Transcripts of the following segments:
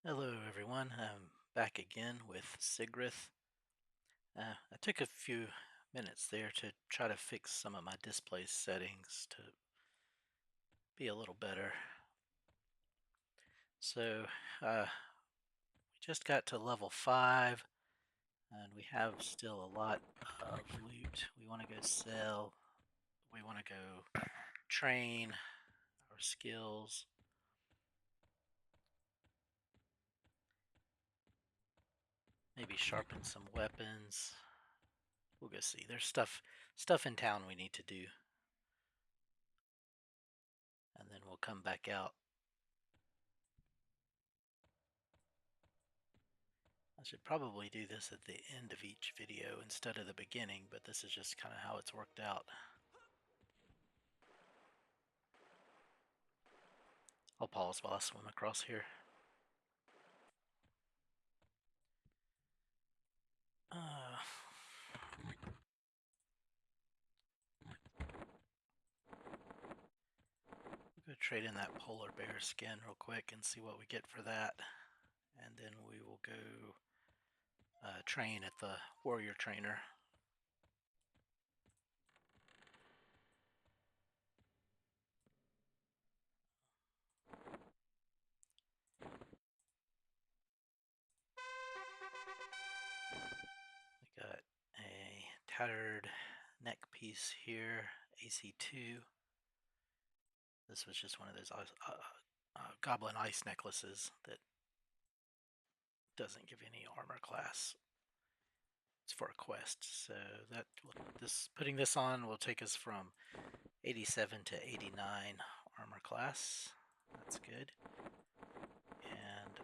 Hello everyone, I'm back again with Sigrith. I took a few minutes there to try to fix some of my display settings to be a little better. So we just got to level 5 and we have still a lot of loot. We want to go sell, we want to go train our skills. Maybe sharpen some weapons. We'll go see. There's stuff in town we need to do. And then we'll come back out. I should probably do this at the end of each video instead of the beginning, but this is just kind of how it's worked out. I'll pause while I swim across here. We'll go trade in that polar bear skin real quick and see what we get for that. And then we will go train at the warrior trainer. We got a tattered neck piece here, AC2. This was just one of those goblin ice necklaces that doesn't give any armor class. It's for a quest, so that putting this on will take us from 87 to 89 armor class. That's good. And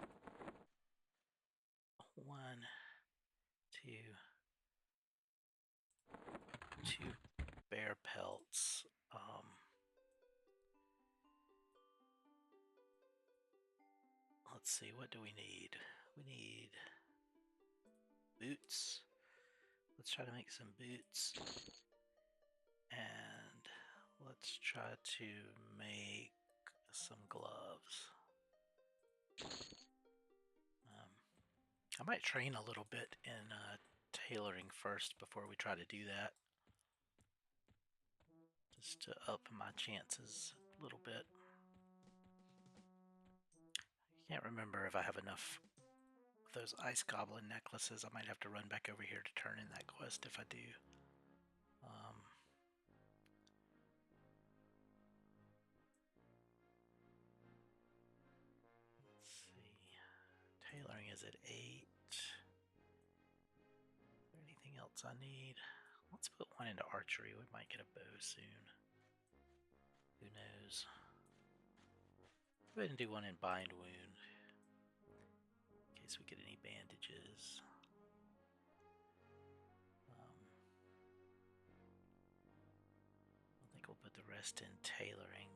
2 bear pelts. Let's see, what do we need? We need boots. Let's try to make some boots. And let's try to make some gloves. I might train a little bit in tailoring first before we try to do that. Just to up my chances a little bit. I can't remember if I have enough of those ice goblin necklaces. I might have to run back over here to turn in that quest if I do. Let's see. Tailoring is at 8. Is there anything else I need? Let's put one into archery. We might get a bow soon. Who knows? Go ahead and do one in bind wound in case we get any bandages. I think we'll put the rest in tailoring.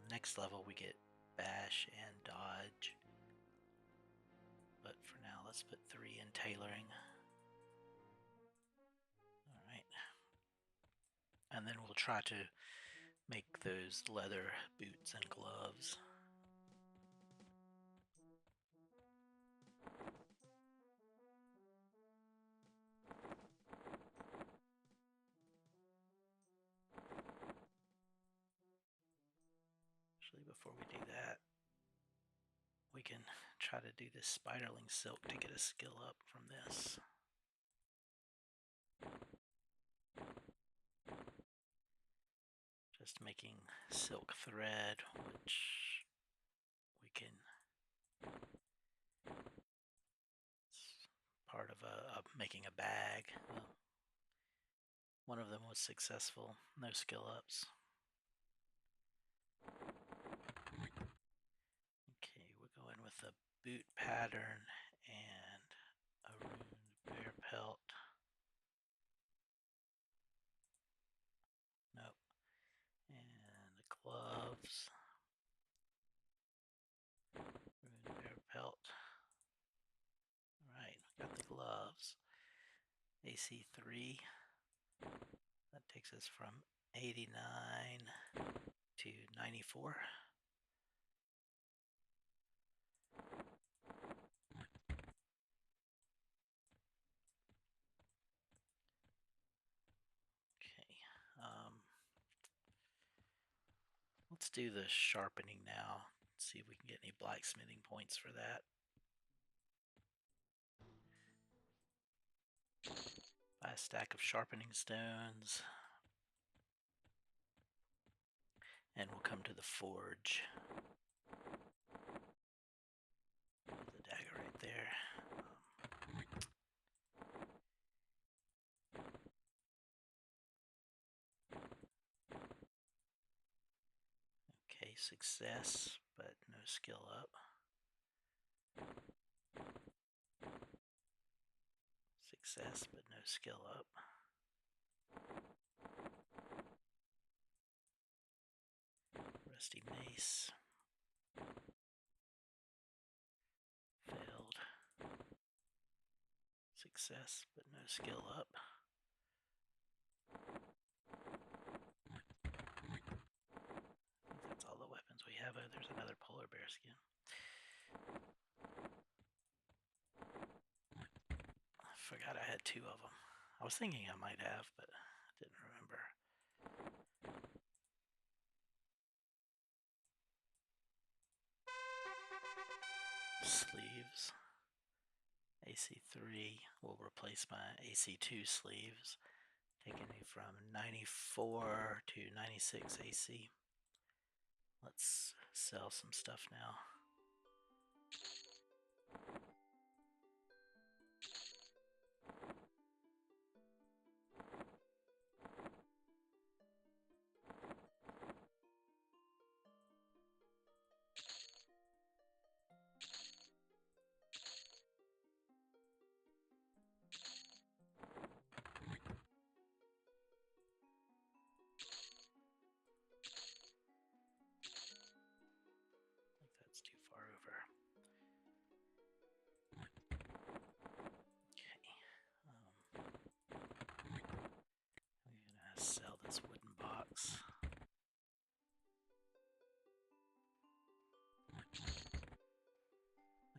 Next level we get bash and dodge. But for now, let's put 3 in tailoring. Alright. And then we'll try to make those leather boots and gloves. Actually, before we do that, we can try to do this spiderling silk to get a skill up from this. Just making silk thread, which we can. It's part of making a bag. One of them was successful. No skill ups. Okay, we're going with a boot pattern and a ruined bear pelt. Nope. And the gloves. Ruined bear pelt. Alright, got the gloves. AC3. That takes us from 89 to 94. Let's do the sharpening now. See if we can get any blacksmithing points for that. Buy a stack of sharpening stones. And we'll come to the forge. The dagger right there. Okay, success, but no skill up. Success, but no skill up. Rusty mace. Failed. Success, but no skill up. I think that's all the weapons we have. Oh, there's another polar bear skin. I forgot I had 2 of them. I was thinking I might have, but I didn't remember. Sleeves. AC3 will replace my AC2 sleeves, taking me from 94 to 96 AC. Let's sell some stuff now.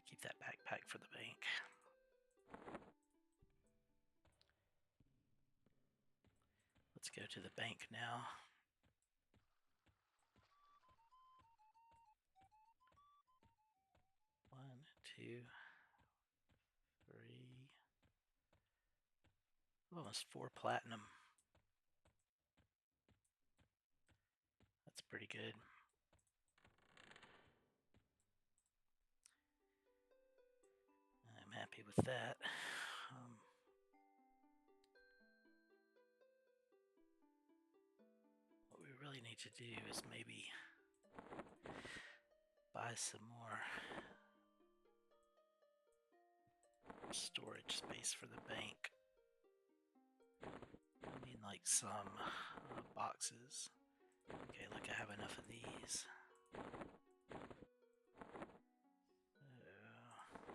Keep that backpack for the bank. Let's go to the bank now. One, two, three. Almost 4 platinum. That's pretty good. I'm happy with that. What we really need to do is maybe buy some more storage space for the bank. I mean, like some boxes. Okay, look, I have enough of these.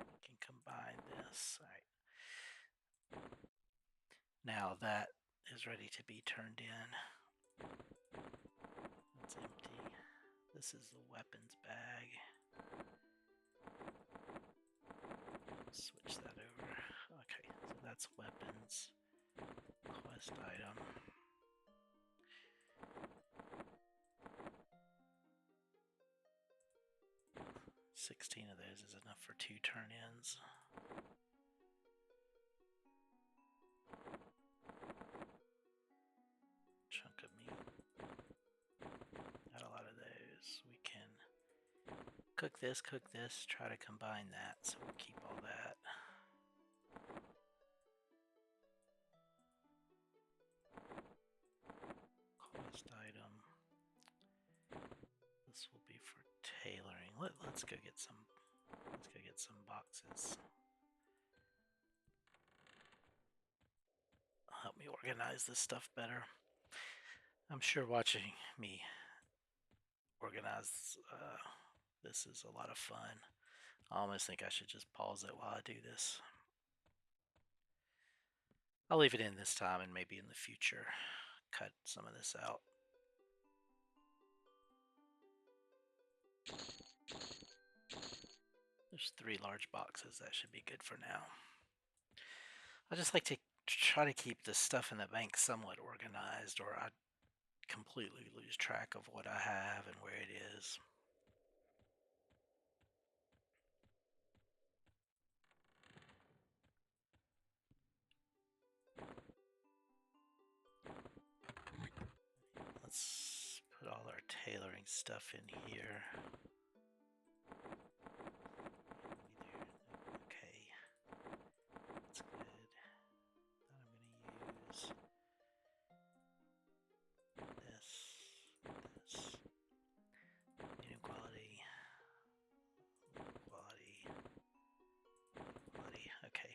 We can combine this. All right. Now that is ready to be turned in. It's empty. This is the weapons bag. Switch that over. Okay, so that's weapons. Quest item. 16 of those is enough for 2 turn-ins. Chunk of meat. Got a lot of those. We can cook this, try to combine that, so we'll keep all that. Quest item. This will be for tailoring. Let's go get some. Let's go get some boxes. Help me organize this stuff better. I'm sure watching me organize this is a lot of fun. I almost think I should just pause it while I do this. I'll leave it in this time and maybe in the future cut some of this out. There's 3 large boxes. That should be good for now. I just like to try to keep the stuff in the bank somewhat organized, or I completely lose track of what I have and where it is. Let's put all our tailoring stuff in here. Okay, that's good. Then I'm going to use this, inequality, quality, quality. Okay.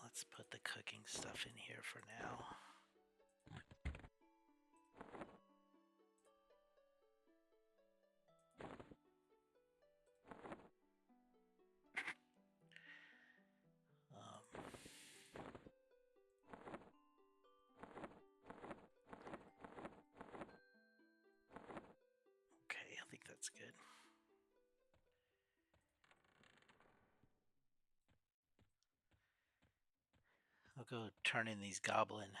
Let's put the cooking stuff in here for now. Okay, I think that's good. I'll go turn in these goblin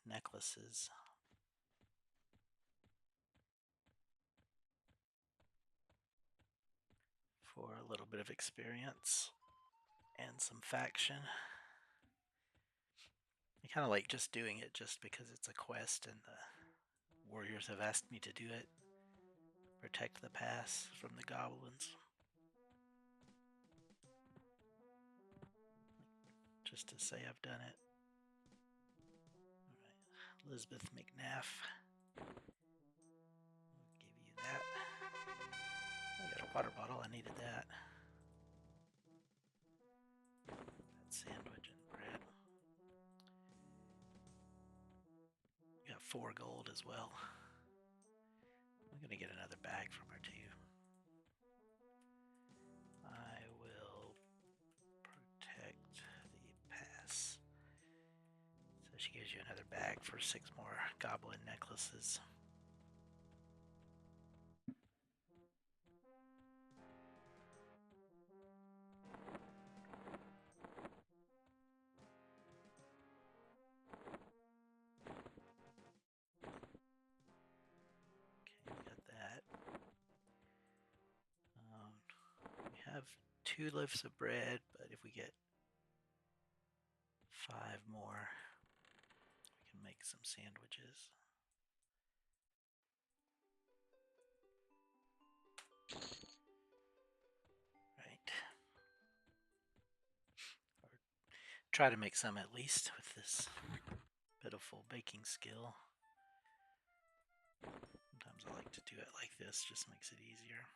necklaces. For a little bit of experience and some faction. I kind of like just doing it just because it's a quest and the warriors have asked me to do it. Protect the pass from the goblins. Just to say I've done it. Alright, Elizabeth McNaff. I'll give you that. I got a water bottle, I needed that. That sandwich and bread. Got 4 gold as well. I'm gonna get another bag from her too. I will protect the pass. So she gives you another bag for 6 more goblin necklaces. We have 2 loaves of bread, but if we get 5 more, we can make some sandwiches. Right. Or try to make some at least with this pitiful baking skill. Sometimes I like to do it like this, just makes it easier.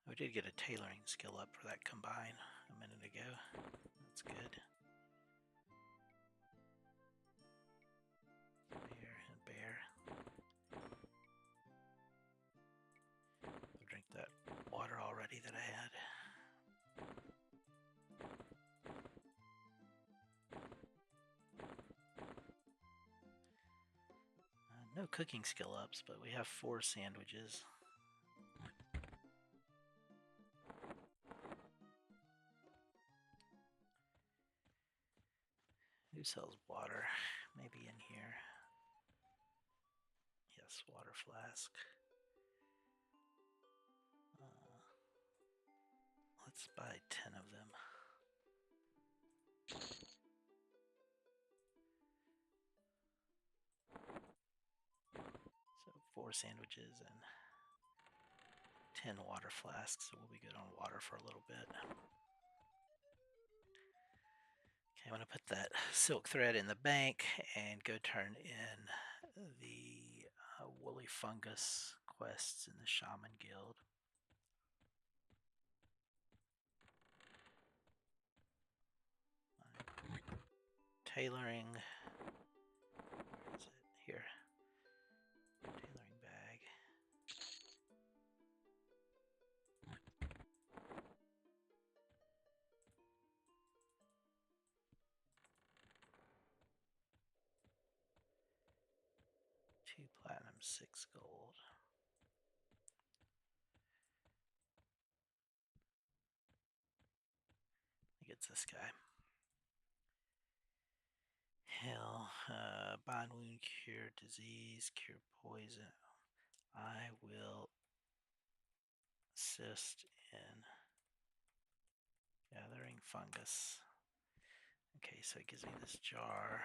I did get a tailoring skill up for that combine a minute ago. That's good. Bear and bear. I'll drink that water already that I had. No cooking skill ups, but we have 4 sandwiches. Who sells water? Maybe in here. Yes, water flask. Let's buy 10 of them. So 4 sandwiches and 10 water flasks, so we'll be good on water for a little bit. Okay, I'm going to put that silk thread in the bank and go turn in the woolly fungus quests in the Shaman Guild. Tailoring. Where is it? Here. Tailoring bag. Two platinum, 6 gold. good's this guy? Heal, bind wound, cure disease, cure poison. I will assist in gathering fungus. Okay, so it gives me this jar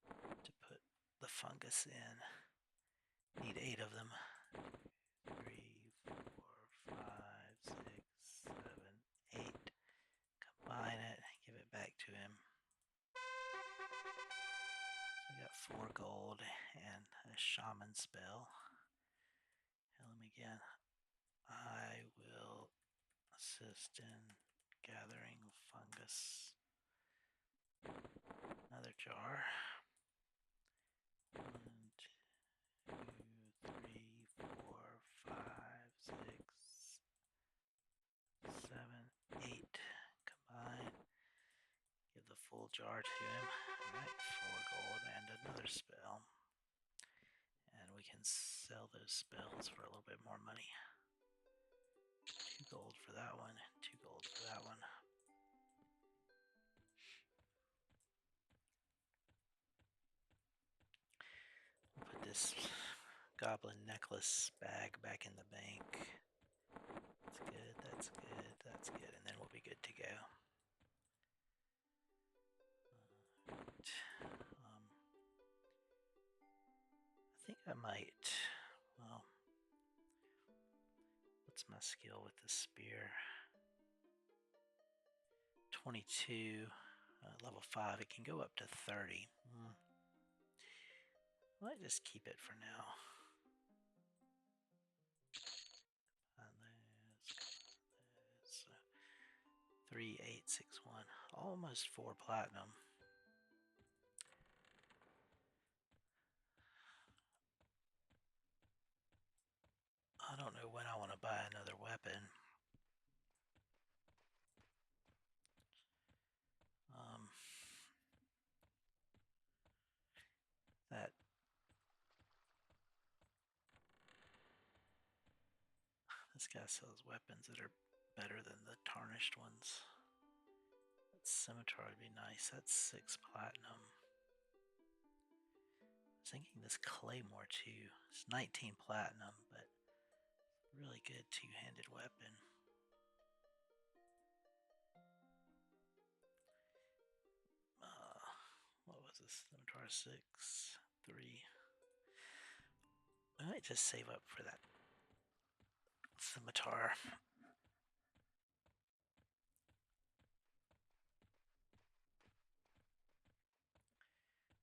to put the fungus in. Need 8 of them. 3, 4, 5, 6, 7, 8. Combine it, give it back to him. So I got 4 gold and a shaman spell. Tell him again. I will assist in gathering fungus. Another jar. 1, 2, 3, 4, 5, 6, 7, 8. Combine. Give the full jar to him. Alright, 4 gold and another spell. And we can sell those spells for a little bit more money. 2 gold for that one, 2 gold for that one. Put this goblin necklace bag back in the bank. That's good, that's good, that's good, and then we'll be good to go. I think I might, well, what's my skill with the spear? 22, level 5, it can go up to 30. Might just keep it for now. 3861, almost 4 platinum. I don't know when I want to buy another weapon. That this guy sells weapons that are better than the tarnished ones. That scimitar would be nice. That's 6 platinum. I was thinking this claymore too. It's 19 platinum, but really good two-handed weapon. What was this? Scimitar 6, 3. I might just save up for that scimitar.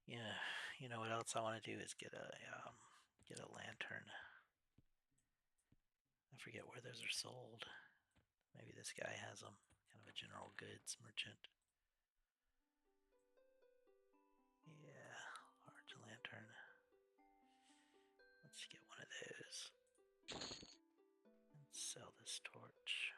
Yeah, you know what else I want to do is get a lantern. I forget where those are sold. Maybe this guy has them. Kind of a general goods merchant. Yeah, large lantern. Let's get one of those. And sell this torch.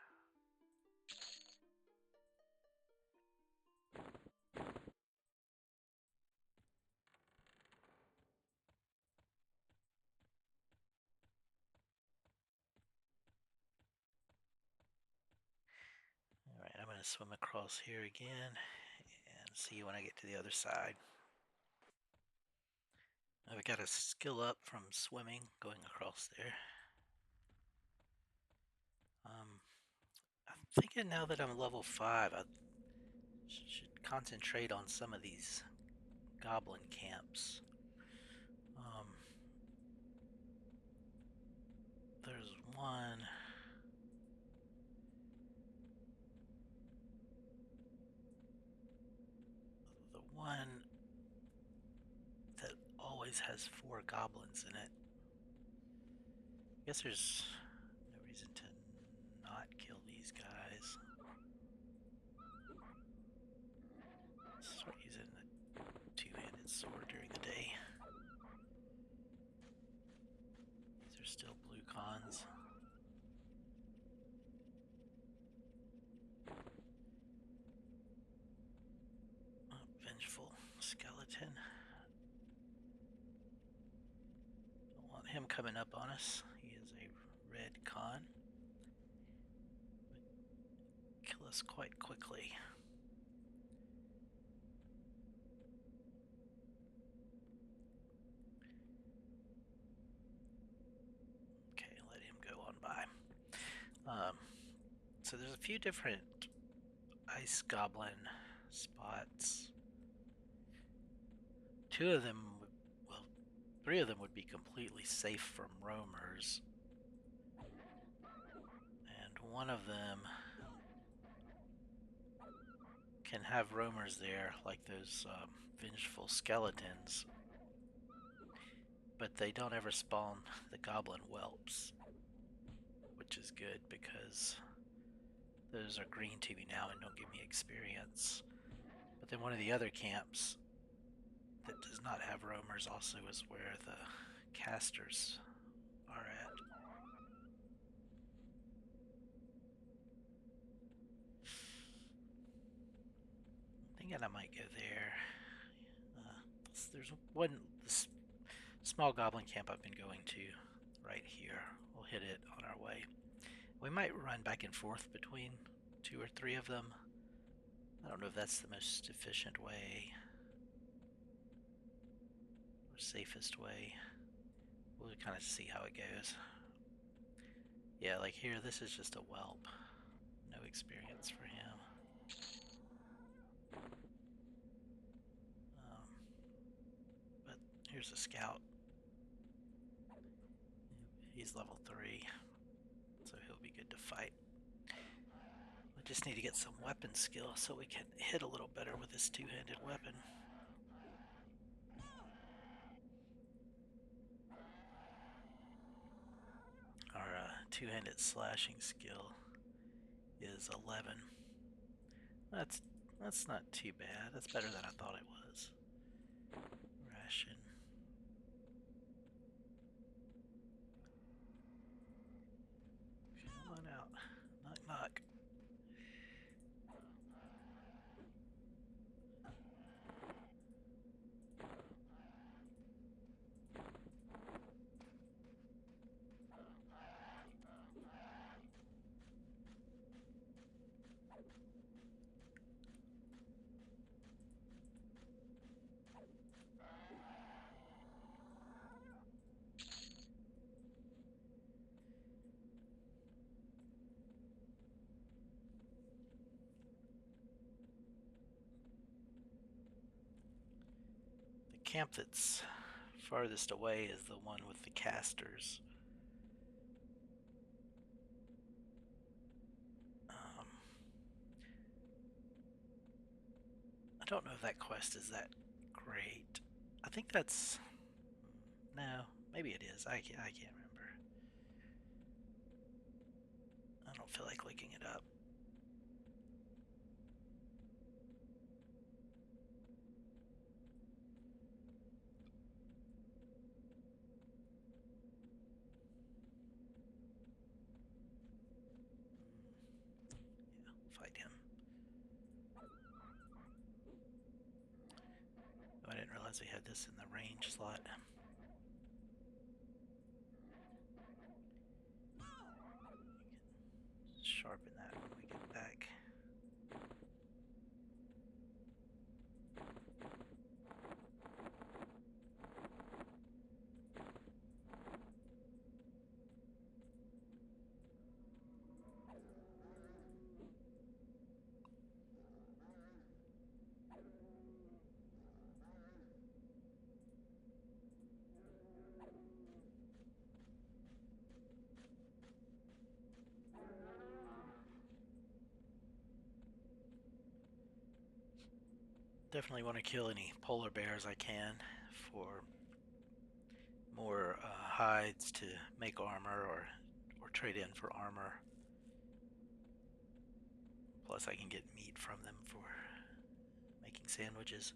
Alright, I'm going to swim across here again and see you when I get to the other side. I've got a skill up from swimming going across there. I'm thinking now that I'm level 5, I should concentrate on some of these goblin camps. There's one. The one that always has 4 goblins in it. I guess there's no reason to not kill these guys. Start using the two-handed sword during the day. These are still blue cons. Vengeful skeleton. Don't want him coming up on us. He is a red con. kill us quite quickly. Okay, let him go on by. So there's a few different ice goblin spots. Two of them, well, three of them would be completely safe from roamers. And one of them can have roamers there, like those vengeful skeletons. But they don't ever spawn the goblin whelps, which is good because those are green to me now and don't give me experience. But then one of the other camps that does not have roamers also is where the casters are at. I'm thinking I might go there. There's one small goblin camp I've been going to right here. We'll hit it on our way. We might run back and forth between 2 or 3 of them. I don't know if that's the most efficient way or safest way. We'll kind of see how it goes. Yeah, like here, this is just a whelp. No experience for him. But here's a scout. He's level 3, so he'll be good to fight. We just need to get some weapon skill so we can hit a little better with this two-handed weapon. Our two-handed slashing skill is 11. That's not too bad. That's better than I thought it was. Ration. Come on out. Knock knock. The camp that's farthest away is the one with the casters. I don't know if that quest is that great. I think that's... No, maybe it is. I can't remember. I don't feel like looking it up. Yeah, fight him. Oh, I didn't realize we had this in the range slot. Sharpen that when we get back. Definitely want to kill any polar bears I can for more hides to make armor or trade in for armor. Plus I can get meat from them for making sandwiches.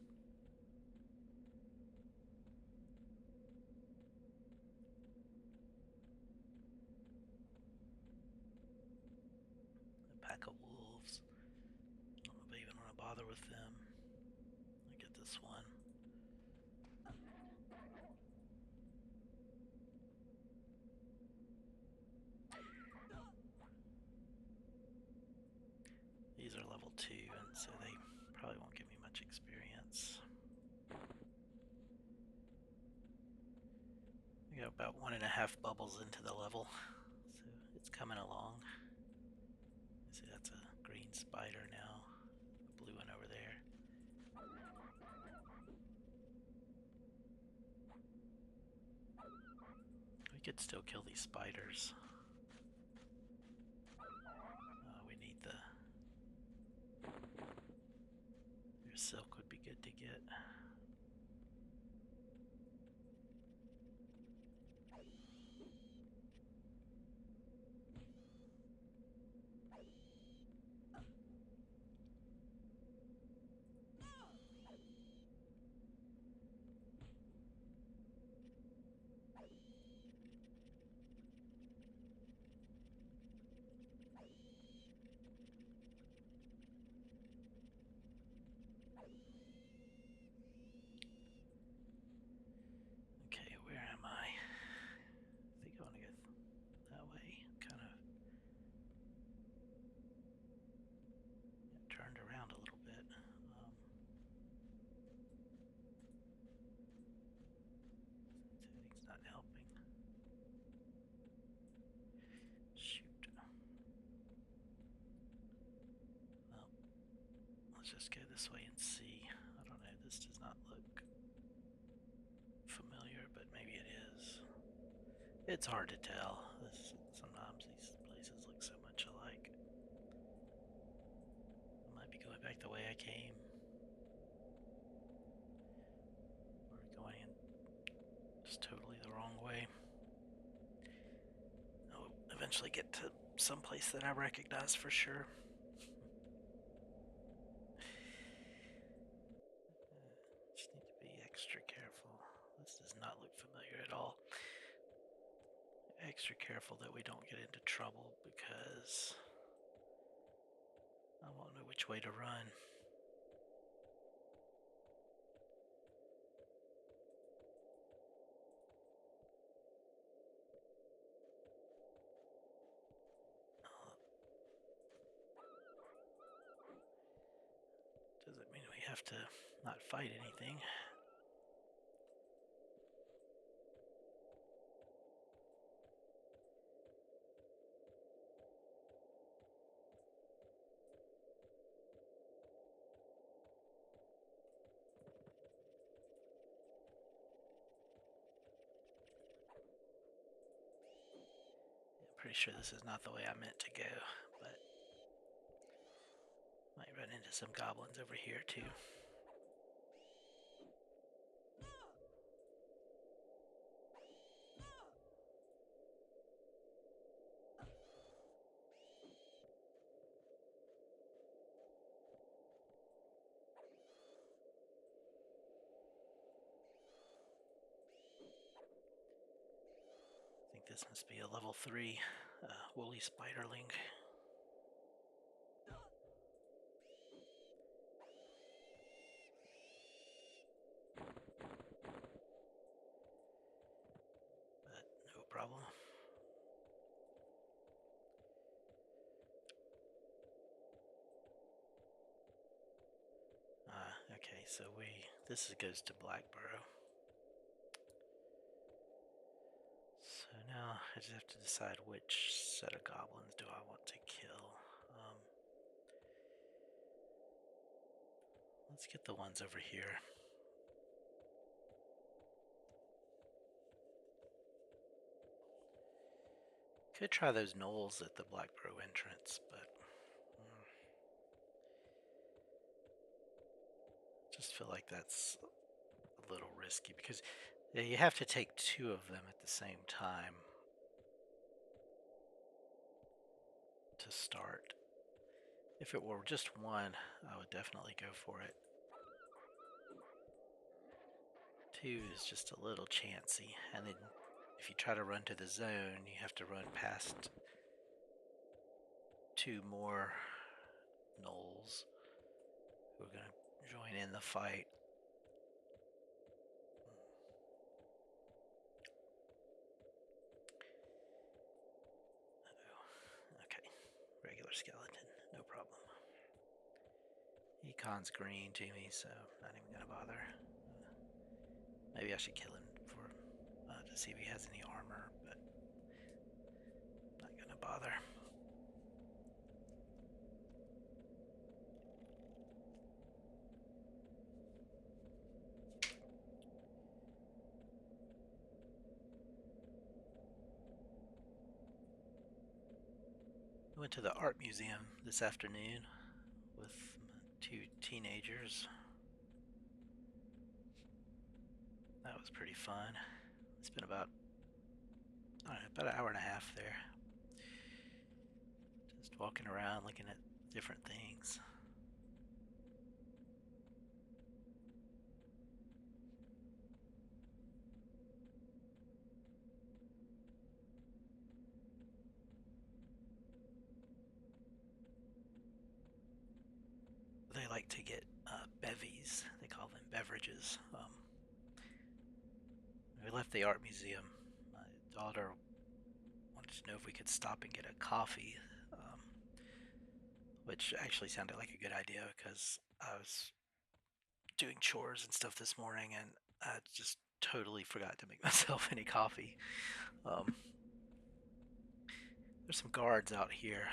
A pack of wolves. I don't know if I even want to bother with them. Look at this one. about 1.5 bubbles into the level, so it's coming along. See, that's a green spider now, a blue one over there. We could still kill these spiders. We need the... Their silk would be good to get. Okay, where am I? I think I want to go that way, kind of turned around a little bit. Heading's not helping. Shoot. Well, let's just go this way and see. I don't know, this does not look familiar, but maybe it is. It's hard to tell. Sometimes these places look so much alike. I might be going back the way I came. Or going in just totally the wrong way. I'll eventually get to some place that I recognize for sure. Just need to be extra careful. This does not look familiar at all. Extra careful that we don't get into trouble because I won't know which way to run. Doesn't mean we have to not fight anything. Pretty sure this is not the way I meant to go, but might run into some goblins over here too. I think this must be a level 3 woolly spiderling. But no problem. Okay, so this goes to Blackburrow. So now I just have to decide which set of goblins do I want to kill. Let's get the ones over here. Could try those gnolls at the Blackburrow entrance, but just feel like that's a little risky because you have to take 2 of them at the same time to start. If it were just one, I would definitely go for it. 2 is just a little chancy, and then if you try to run to the zone, you have to run past 2 more gnolls who are going to join in the fight. Okay, regular skeleton, no problem. Econ's green to me, so not even going to bother. Maybe I should kill him for to see if he has any armor, but not gonna bother. I went to the art museum this afternoon with 2 teenagers. That was pretty fun. Spent about, I don't know, about an hour and a half there. Just walking around looking at different things. They like to get bevies. They call them beverages. We left the art museum. My daughter wanted to know if we could stop and get a coffee, which actually sounded like a good idea because I was doing chores and stuff this morning and I just totally forgot to make myself any coffee. There's some guards out here,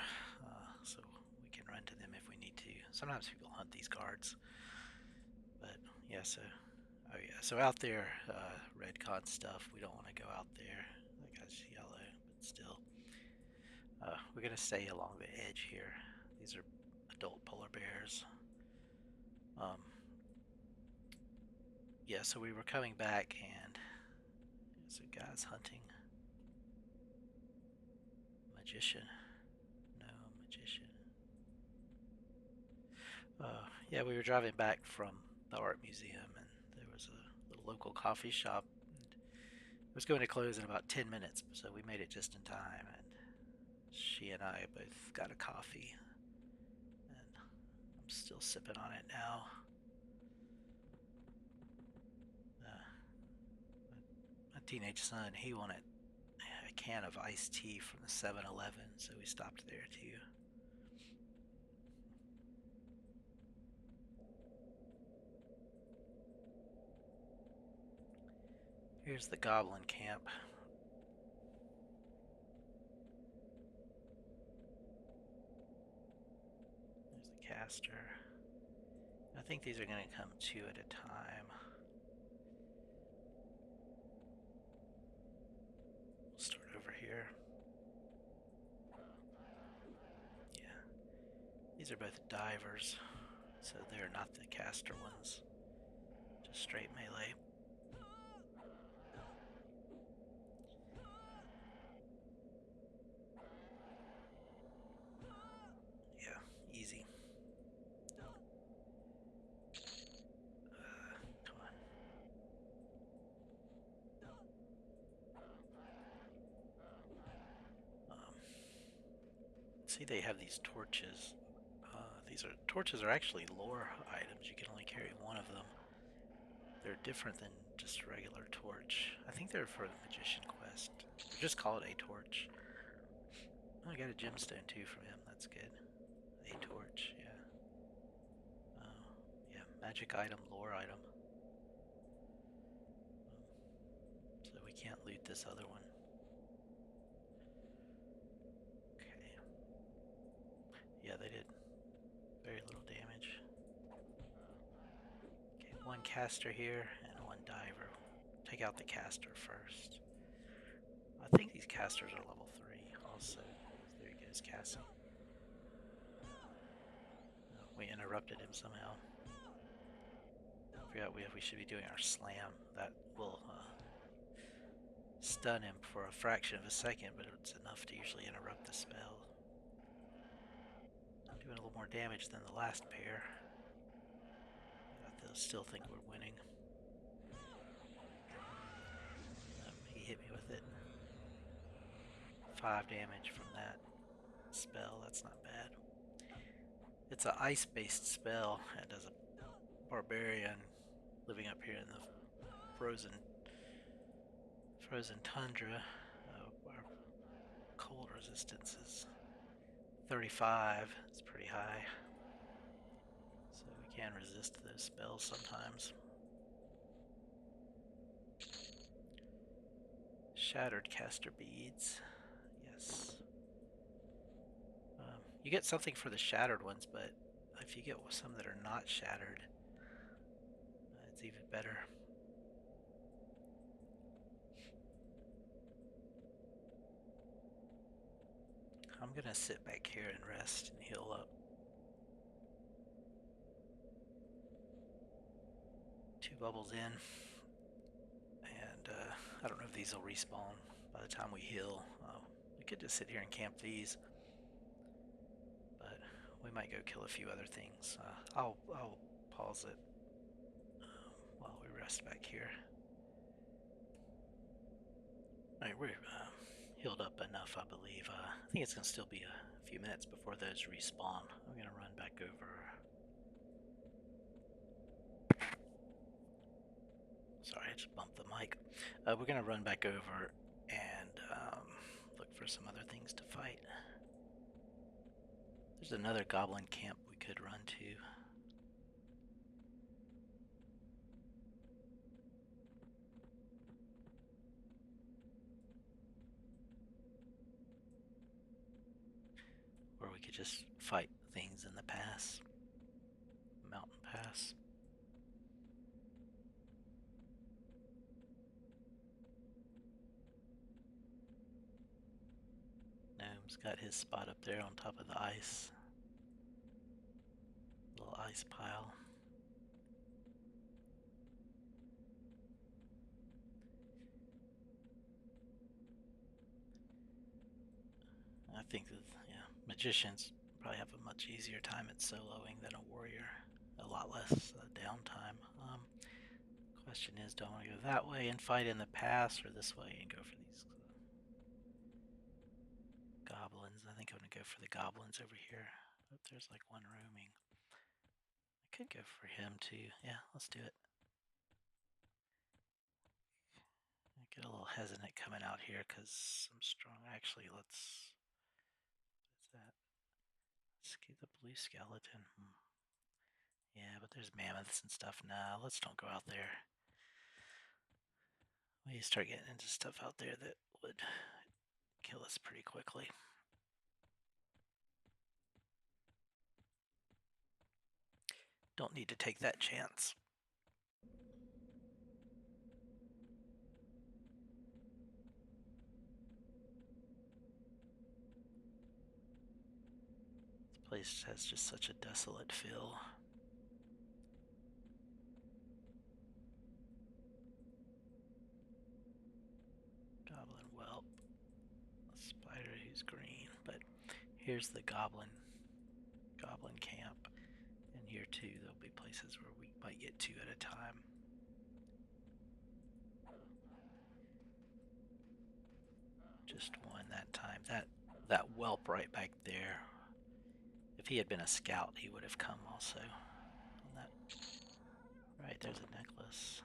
so we can run to them if we need to. Sometimes people hunt these guards, but yeah, oh yeah, so out there, Redcon stuff, we don't want to go out there. That guy's yellow, but still. We're gonna stay along the edge here. These are adult polar bears. Yeah, so we were coming back and there's a guy's hunting. Magician. No, magician. Yeah, we were driving back from the art museum and there was a little local coffee shop. It was going to close in about 10 minutes, so we made it just in time. And she and I both got a coffee. And I'm still sipping on it now. My teenage son, he wanted a can of iced tea from the 7-Eleven, so we stopped there too. Here's the goblin camp. There's the caster. I think these are going to come 2 at a time. We'll start over here. Yeah. These are both divers, so they're not the caster ones. Just straight melee. Yeah, easy. Come on. See, they have these torches. Torches are actually lore items. You can only carry one of them. They're different than just a regular torch. I think they're for the magician quest. They're just called a torch. Oh, I got a gemstone too from him. That's good. A torch, yeah. Yeah, magic item, lore item. So we can't loot this other one. Okay. Yeah, they did very little damage. Okay, one caster here and one diver. Take out the caster first. I think these casters are level 3 also. There he goes, casting. We interrupted him somehow. I forgot we should be doing our slam. That will stun him for a fraction of a second, but it's enough to usually interrupt the spell. I'm doing a little more damage than the last pair. They'll still think we're winning. He hit me with it. 5 damage from that spell, that's not bad. It's an ice-based spell. It does a barbarian living up here in the frozen tundra. Our cold resistance is 35. It's pretty high, so we can resist those spells sometimes. Shattered caster beads. Yes. You get something for the shattered ones, but if you get some that are not shattered, it's even better. I'm gonna sit back here and rest and heal up. 2 bubbles in, and I don't know if these will respawn by the time we heal. We could just sit here and camp these, but we might go kill a few other things. I'll pause it while we rest back here. Alright, we're healed up enough, I believe. I think it's going to still be a few minutes before those respawn. I'm going to run back over. Sorry, I just bumped the mic. We're going to run back over and look for some other things to fight. There's another goblin camp we could run to. Or we could just fight things in the pass. Mountain pass. Gnome's got his spot up there on top of the ice. Little ice pile. I think that, yeah, magicians probably have a much easier time at soloing than a warrior. A lot less downtime. Question is, do I want to go that way and fight in the pass, or this way and go for these goblins? I think I'm going to go for the goblins over here. But there's like one roaming. I could go for him too. Yeah, let's do it. I get a little hesitant coming out here because I'm strong. Actually, let's... What is that? Let's get the blue skeleton. Yeah, but there's mammoths and stuff. Nah, let's don't go out there. We start getting into stuff out there that would kill us pretty quickly. Don't need to take that chance. This place has just such a desolate feel. Goblin whelp. A spider who's green. But here's the goblin camp. And here too, there'll be places where we might get 2 at a time. Just one that time. That whelp right back there. If he had been a scout, he would have come also. On that. Right, there's a necklace.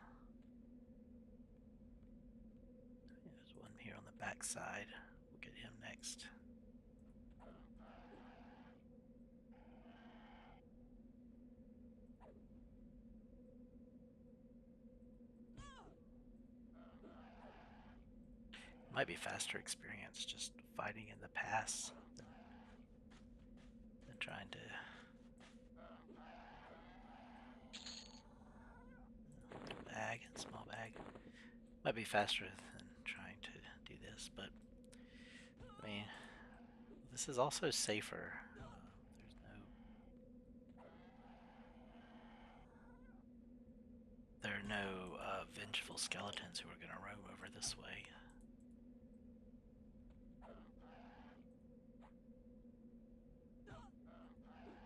There's one here on the back side. We'll get him next. Might be faster experience just fighting in the pass than trying to... Bag, small bag. Might be faster than trying to do this, but I mean, this is also safer. There are no vengeful skeletons who are going to roam over this way.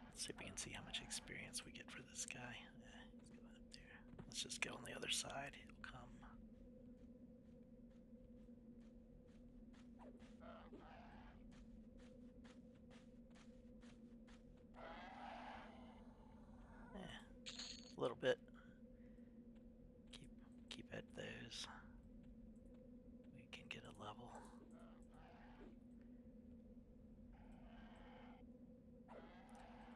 Let's see if we can see how much experience we get for this guy. He's going up there. Let's just go on the other side. He'll come. A little bit. Keep at those. We can get a level.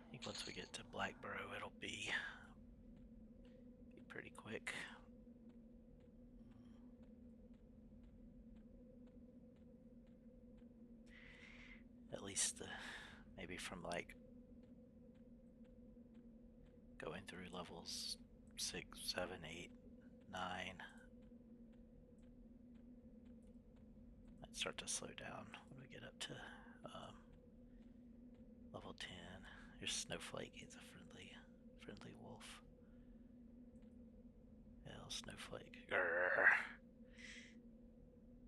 I think once we get to Blackborough, it'll be pretty quick. least maybe from like going through levels 6, 7, 8, 9. Might start to slow down when we get up to level 10. Here's Snowflake. He's a friendly wolf. Hell, Snowflake. Grrr.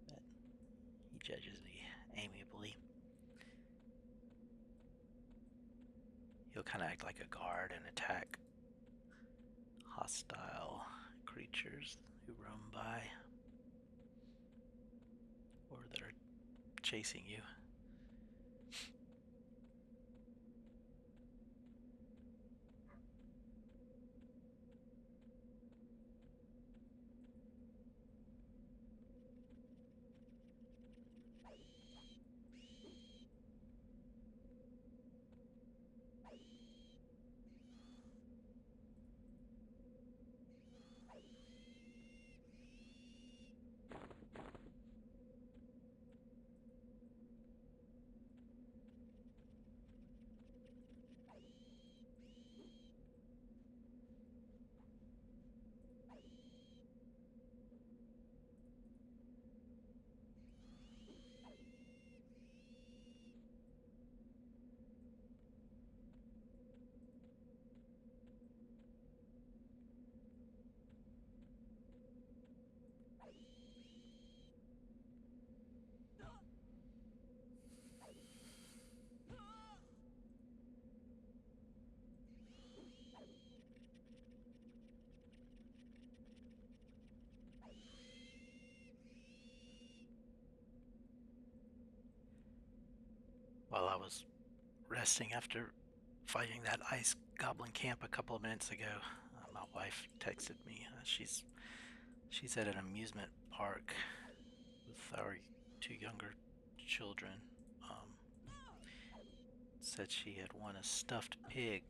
But he judges me amiably. He'll kind of act like a guard and attack hostile creatures who roam by or that are chasing you. While I was resting after fighting that ice goblin camp a couple of minutes ago, my wife texted me. She's at an amusement park with our 2 younger children. Said she had won a stuffed pig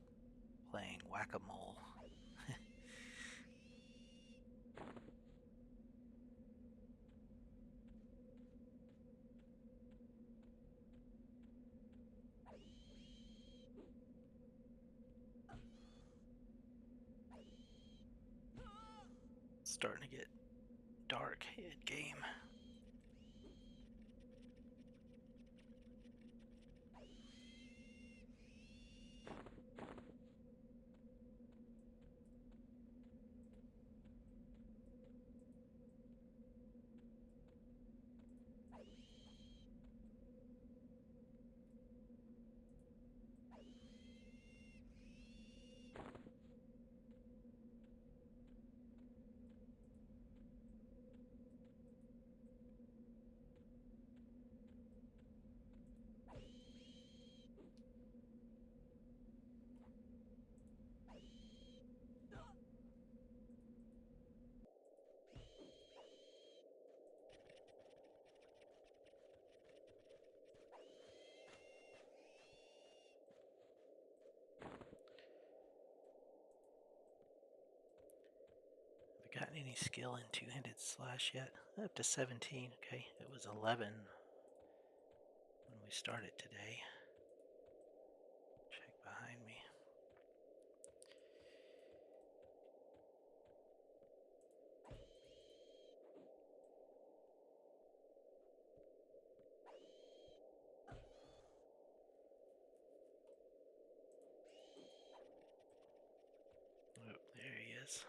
playing whack-a-mole. Starting to get dark in game. Gotten any skill in two-handed slash yet? Up to 17. Okay, it was 11 when we started today. Check behind me. Oh, there he is.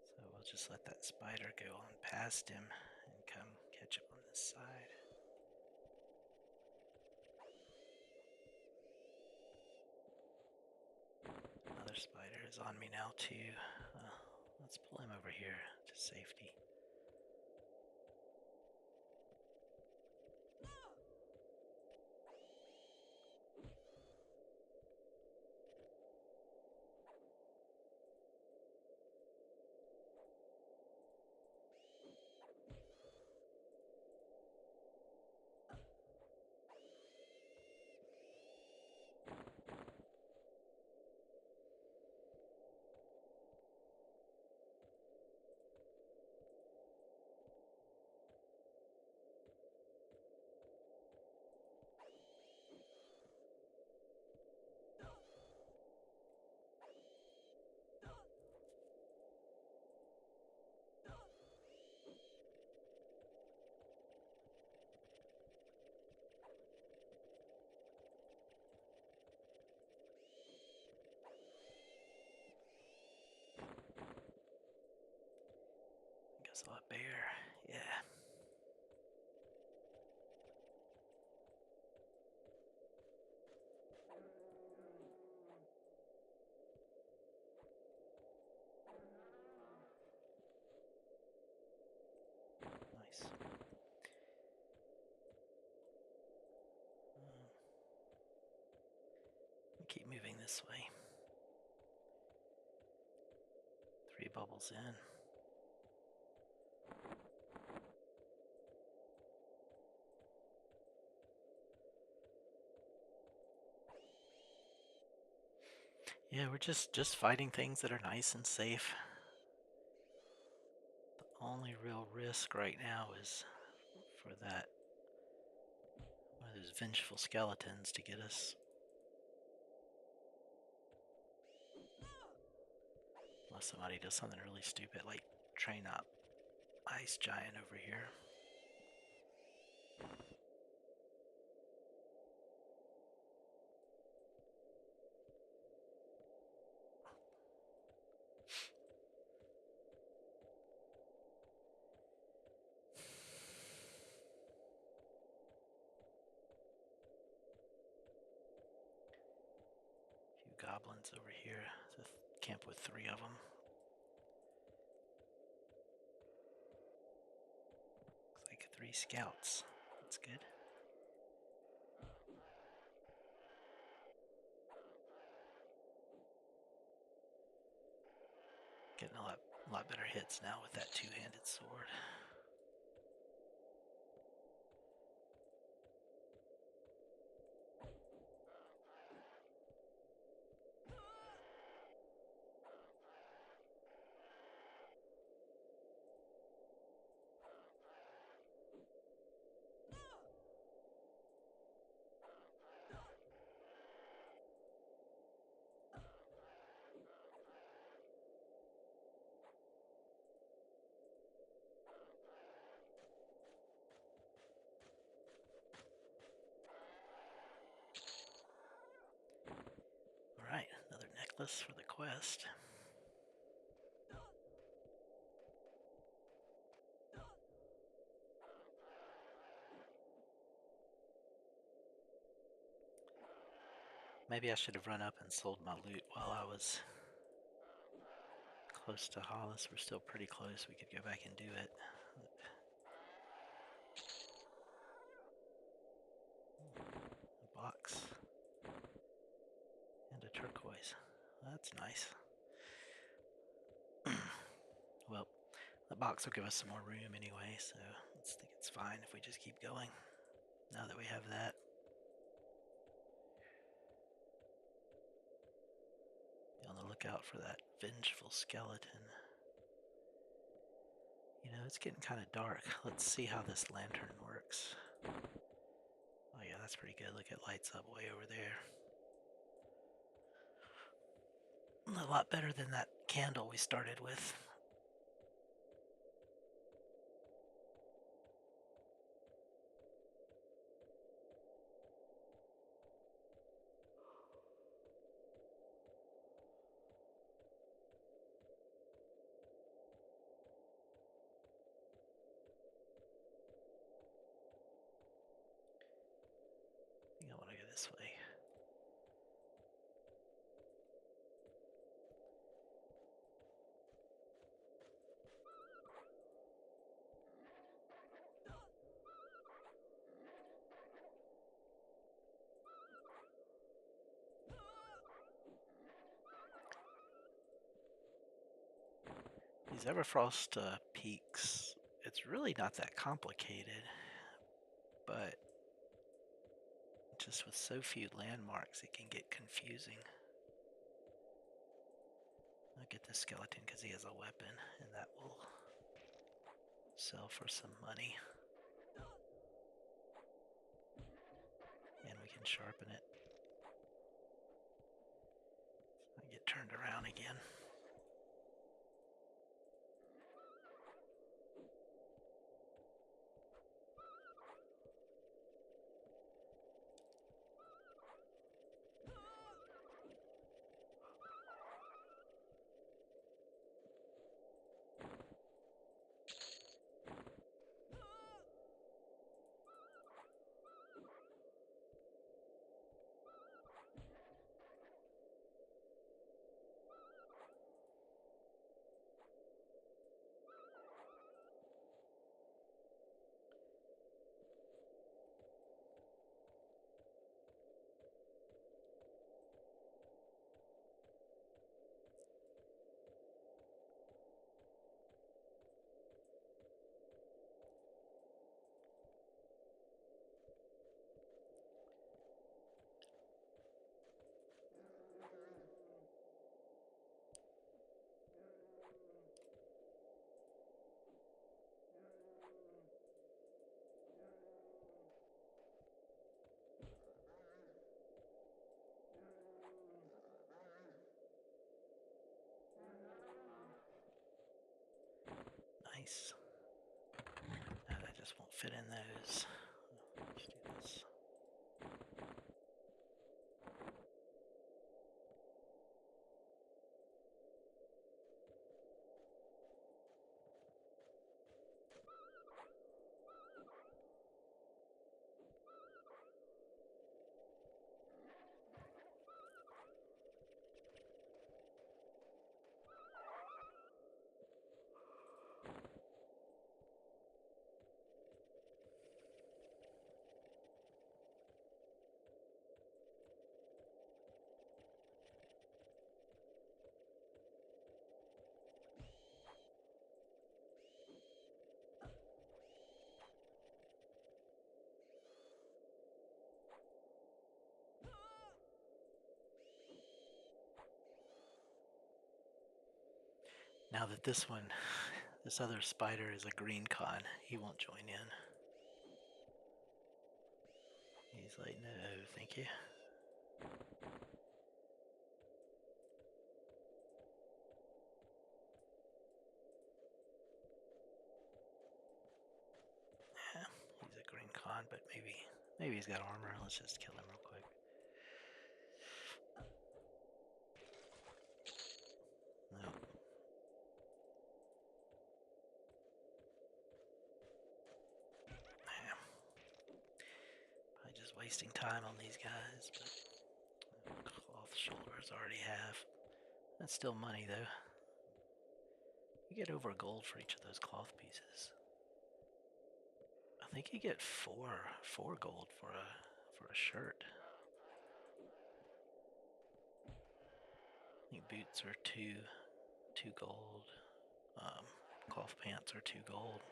So we'll just let that spider go on past him and come catch up on this side. Another spider is on me now too. Let's pull him over here to safety. Saw a bear. Yeah. Nice. Keep moving this way. 3 bubbles in. Yeah, we're just fighting things that are nice and safe. The only real risk right now is for that one of those vengeful skeletons to get us. Unless somebody does something really stupid like train up ice giant over here. Goblins over here. It's a camp with 3 of them. Looks like 3 scouts. That's good. Getting a lot better hits now with that 2-handed sword. Alright, another necklace for the quest. Maybe I should have run up and sold my loot while I was close to Hollis. We're still pretty close. We could go back and do it. A box. And a turquoise. That's nice. Well, the box will give us some more room anyway, so let's think it's fine if we just keep going. Now that we have that. Be on the lookout for that vengeful skeleton. You know, it's getting kind of dark. Let's see how this lantern works. Oh yeah, that's pretty good. Look, it lights up way over there. A lot better than that candle we started with. I think I want to go this way. These Everfrost peaks, it's really not that complicated, but just with so few landmarks, it can get confusing. I'll get this skeleton because he has a weapon, and that will sell for some money. And we can sharpen it. I get turned around again. Nice. No, that just won't fit in those. Let's do this. Now that this other spider is a green con, he won't join in. He's like, no, thank you. Yeah, he's a green con, but maybe he's got armor. Let's just kill him real quick. No. Yeah. Probably just wasting time on these guys, but cloth shoulders already have. That's still money though. You get over gold for each of those cloth pieces. I think you get four gold for a shirt. I think boots are two gold. Cloth pants are 2 gold.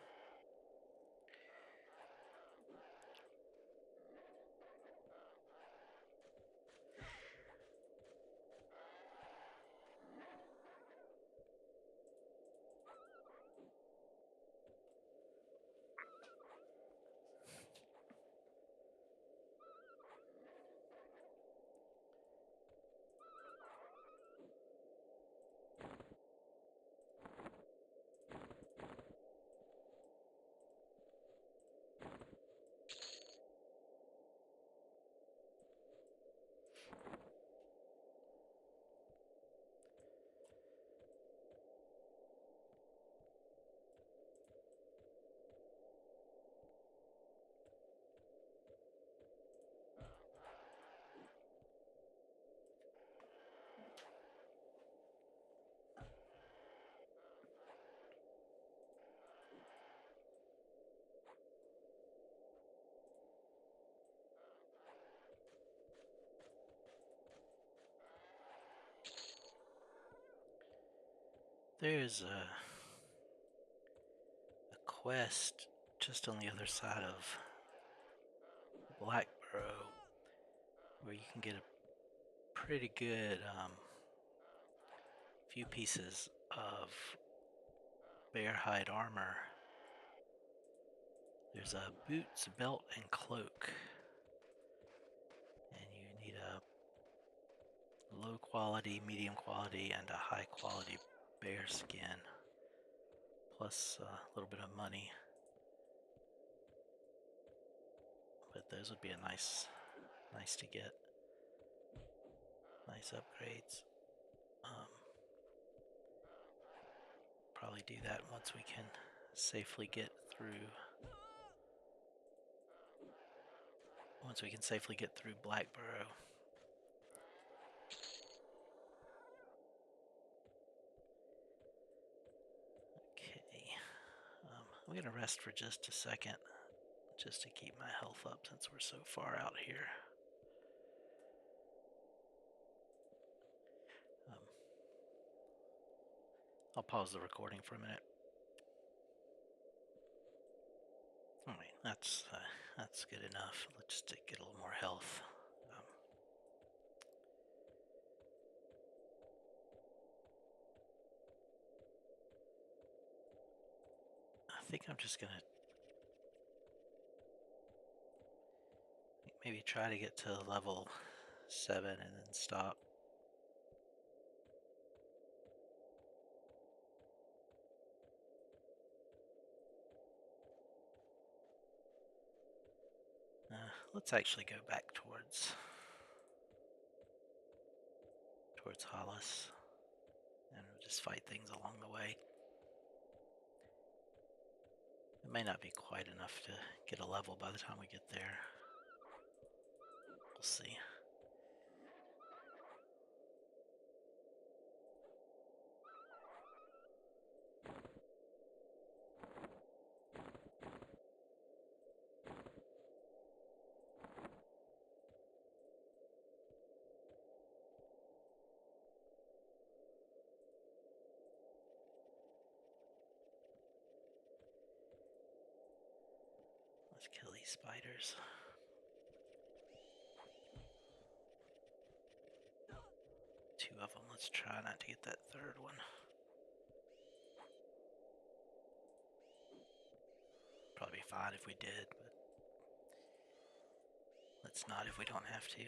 There's a quest just on the other side of Blackborough where you can get a pretty good few pieces of bear hide armor. There's a boots, belt, and cloak. And you need a low quality, medium quality, and a high quality bear skin. Plus a little bit of money. But those would be a nice to get. Nice upgrades. Probably do that once we can safely get through. Once we can safely get through Blackborough. Okay. I'm gonna rest for just a second, just to keep my health up since we're so far out here. I'll pause the recording for a minute. Alright, that's good enough. Let's just get a little more health. I think I'm just gonna maybe try to get to level 7 and then stop. let's actually go back towards Hollis and just fight things along the way. It may not be quite enough to get a level by the time we get there. We'll see. Let's kill these spiders. Two of them. Let's try not to get that third one. Probably be fine if we did, but let's not if we don't have to.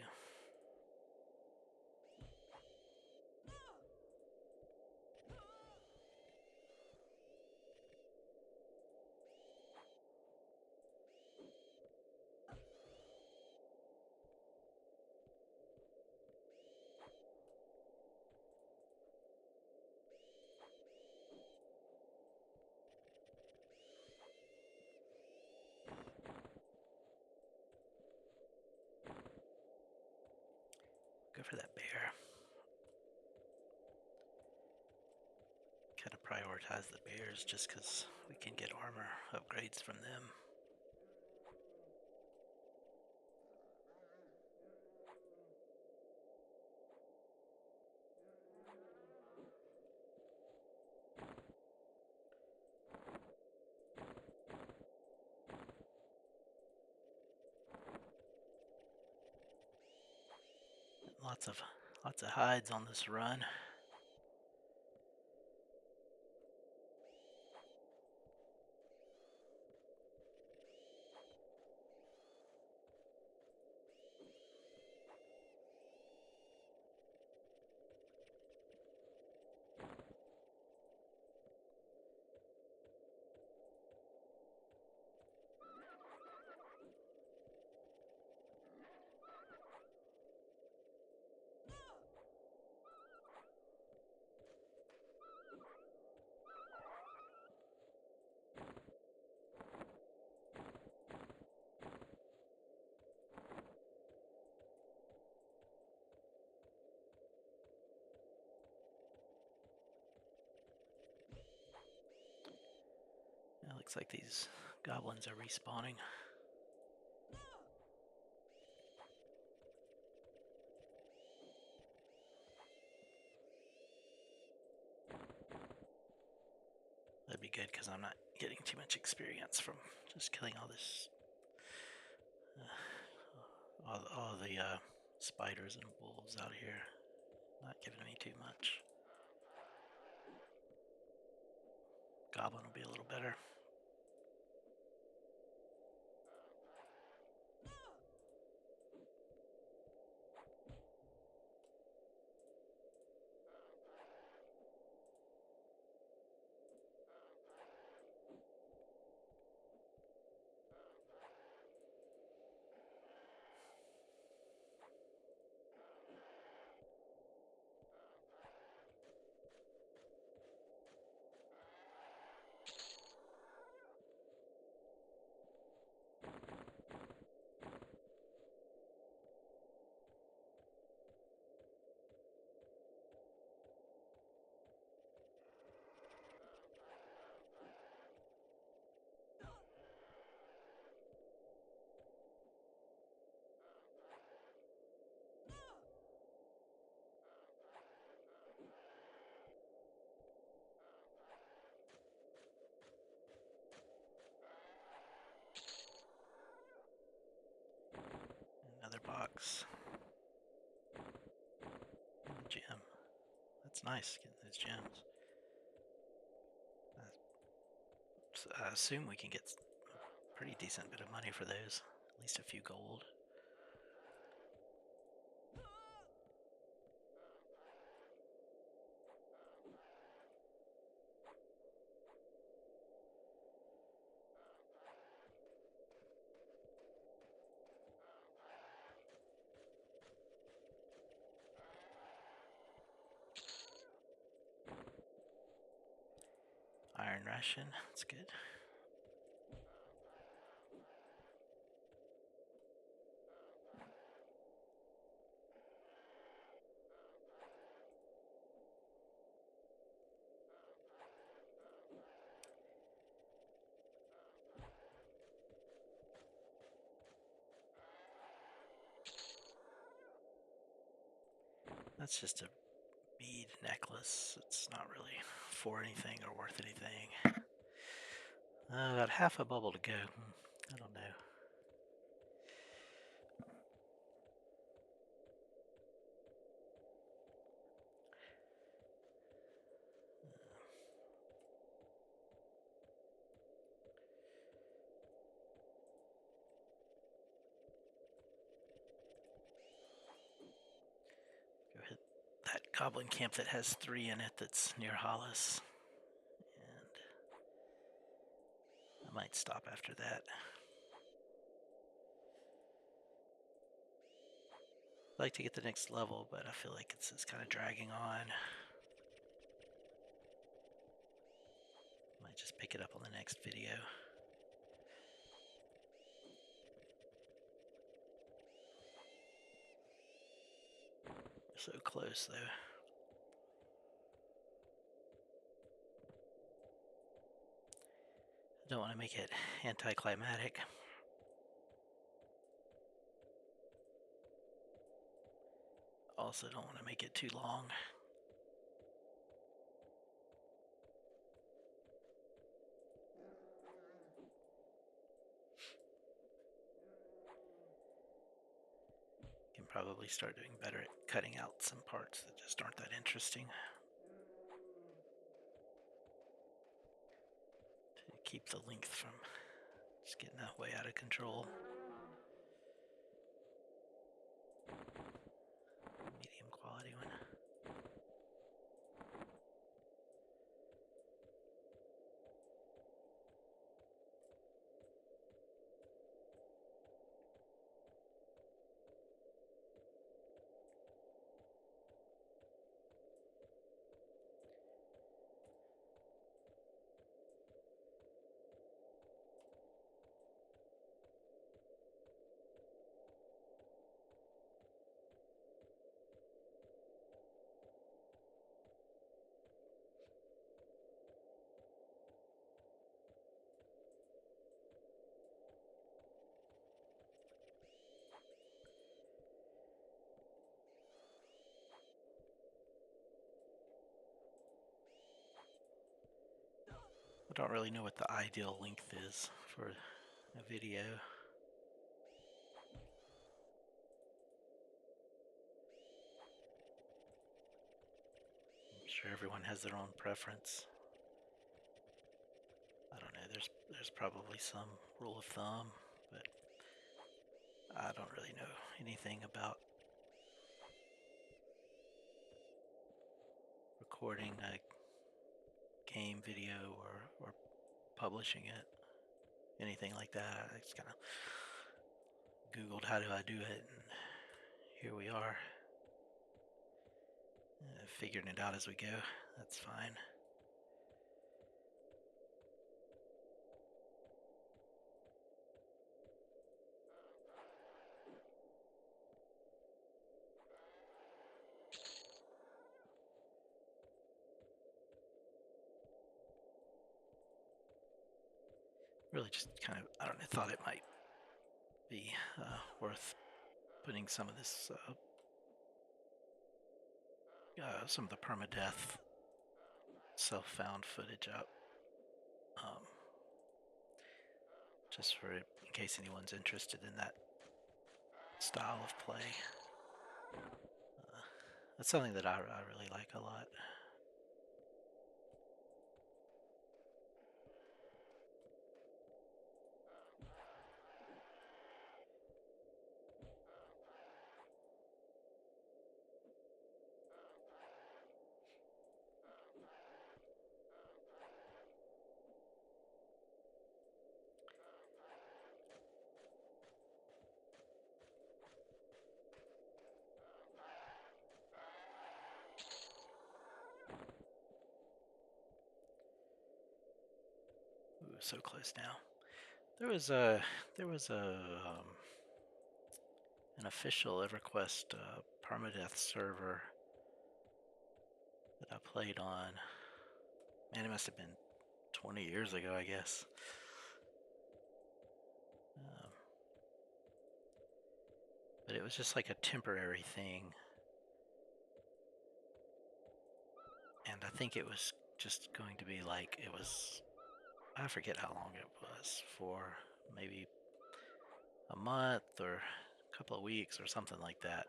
Go for that bear. Kind of prioritize the bears just because we can get armor upgrades from them. Lots of hides on this run. It looks like these goblins are respawning. That'd be good because I'm not getting too much experience from just killing all this, all the spiders and wolves out here. Not giving me too much. Goblin will be a little better. Another box. And a gem. That's nice, getting those gems. I assume we can get a pretty decent bit of money for those. At least a few gold. iron ration. That's good. That's just a bead necklace. It's not really for anything or worth anything. About half a bubble to go. I don't know. Go hit that goblin camp that has 3 in it that's near Hollis. And I might stop after that. I'd like to get the next level, but I feel like it's kind of dragging on. Might just pick it up on the next video. So close though. I don't want to make it anticlimactic. Also don't want to make it too long. Can probably start doing better at cutting out some parts that just aren't that interesting. To keep the length from just getting that way out of control. Medium quality one. I don't really know what the ideal length is for a video. I'm sure everyone has their own preference. I don't know, there's probably some rule of thumb, but I don't really know anything about recording a game video or publishing it. Anything like that. I just kind of Googled how do I do it, and here we are. Figuring it out as we go. That's fine. Really just kind of, I don't know, thought it might be worth putting some of this, some of the permadeath self-found footage up. Just for in case anyone's interested in that style of play. That's something that I really like a lot. so close now. There was an official EverQuest Permadeath server that I played on. Man, it must have been 20 years ago, I guess. But it was just like a temporary thing. And I think it was just going to be like, I forget how long it was, for maybe a month or a couple of weeks or something like that.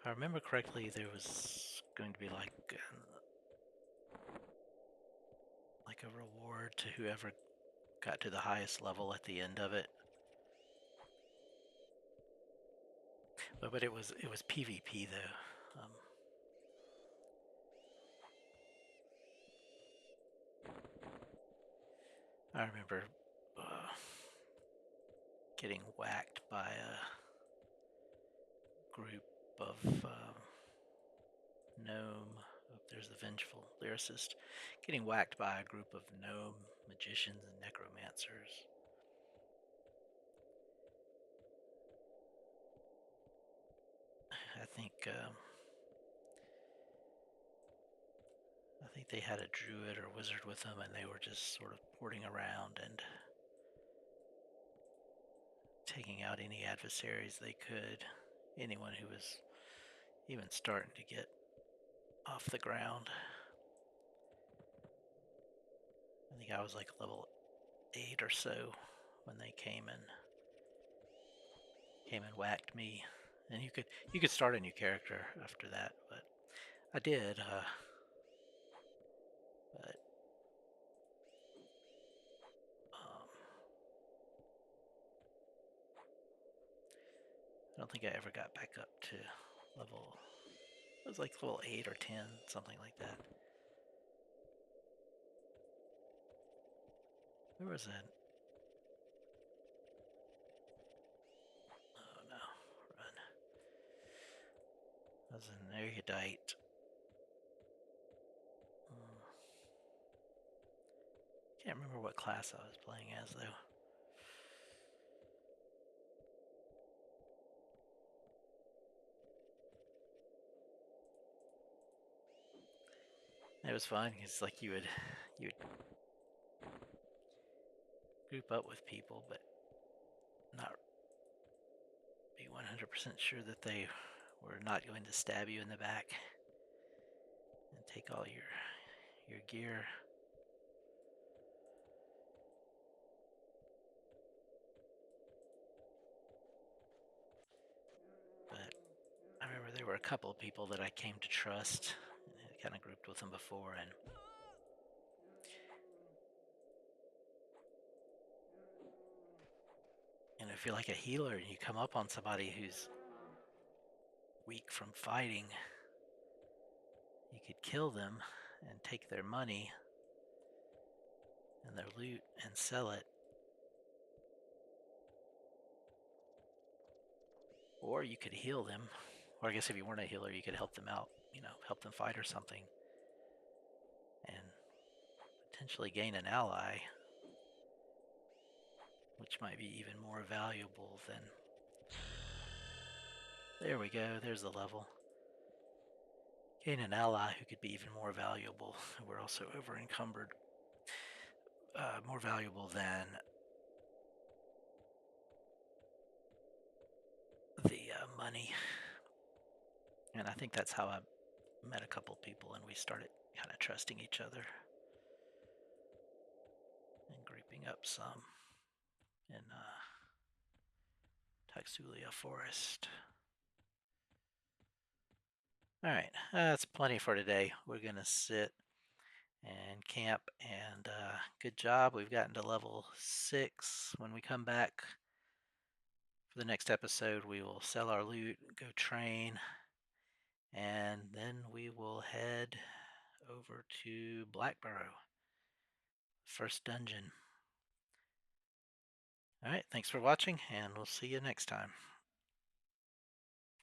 If I remember correctly, there was going to be like a reward to whoever got to the highest level at the end of it. But it was PvP though. I remember getting whacked by a group of gnome. Oh, there's the vengeful lyricist. Getting whacked by a group of gnome magicians and necromancers. I think they had a druid or wizard with them, and they were just sort of porting around and taking out any adversaries they could, anyone who was even starting to get off the ground. I think I was like level 8 or so when they came and whacked me. And you could start a new character after that, but I did. But I don't think I ever got back up to level. It was like level 8 or 10, something like that. Where was that? Oh no, run. I was an erudite. Can't remember what class I was playing as though. It was fun because like you would group up with people, but not be 100% sure that they were not going to stab you in the back and take all your gear. But I remember there were a couple of people that I came to trust. I kind of grouped with them before, and if you're like a healer and you come up on somebody who's weak from fighting, you could kill them and take their money and their loot and sell it. Or you could heal them. Or I guess if you weren't a healer, you could help them out, help them fight or something. And potentially gain an ally, which might be even more valuable than... There we go, there's the level. Gain an ally who could be even more valuable. We're also over encumbered. More valuable than the money. And I think that's how I met a couple people and we started kind of trusting each other and grouping up some in Taxulia Forest. Alright, that's plenty for today. We're going to sit and camp, and good job. We've gotten to level 6. When we come back for the next episode, we will sell our loot, go train, and then we will head over to Blackburrow. First dungeon. Alright, thanks for watching, and we'll see you next time.